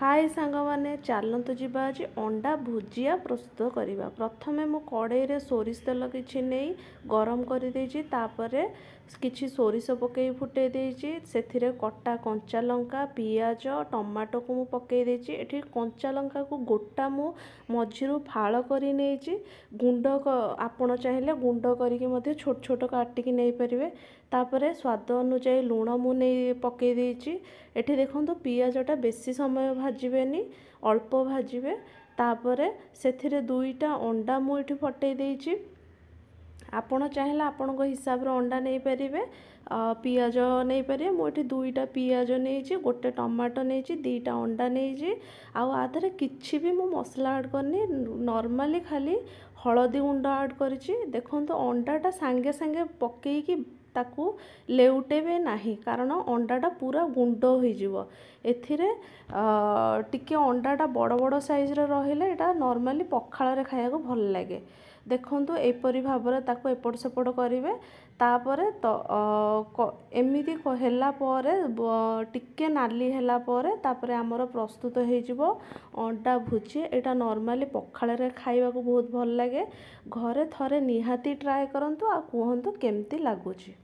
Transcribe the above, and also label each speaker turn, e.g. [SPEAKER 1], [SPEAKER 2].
[SPEAKER 1] हाय सांग माने चलतु जीवा आज अंडा भुजिया प्रस्तुत करवा। प्रथमे मु कड़े रे सोरिष तेल किछि नहीं गरम कर देछि, तापरे किछि सोरिष पकई फुटे देछि। सेथिरे कटा कंचा लंका पियाज टमाटो को मु पकई देछि। एठी कंचा लंका को गोटा मु मझिरु फाळ करी नेछि। गुंड आपण चाहिले गुंड करिके मध्ये छोट छोट काटिकी नै परिवे। तापरे स्वाद अनुसार लूण मु नहीं पकई देछि। एठी देखंतु पियाजटा बेसी समय भाजबेनी, अल्प भाजबे। तापरे सेथिरे दुईटा अंडा मु एठी फटई देछि। आपण चाहेला आपण हिसाब रे अंडा नहीं परिवे, पियाज नहीं परिवे। मुझे दुईटा पियाज नहीं, गोटे टमाटो नहीं, दीटा अंडा नहीं। आउ आधे किछि भी मु मसला ऐड करनी, नॉर्मली खाली हलदी गुंड ऐड करिछि। देखंतु अंडाटा सांगे सांगे पकेइकी ताकू लेउटेबे नाही, कारण अंडाटा पूरा गुंड हो जिवो। एथिरे टिके अंडाटा बड़ बड़ साइज रे रहिले एटा नॉर्मली पखाळ रे खाया को भल लागे। देखंतु एपरी भाबरे ताकू एपट सेपट करिवे। तापरे एमिति हेला परे टिके नाली हेला परे तापरे हमर प्रस्तुत हो जिवो अंडा भुजिया। एटा नॉर्मली पखाळ रे खाइबा को बहुत भल लागे। घरे थरे निहाती ट्राई करंतु आ कहंतु केमती लागुची।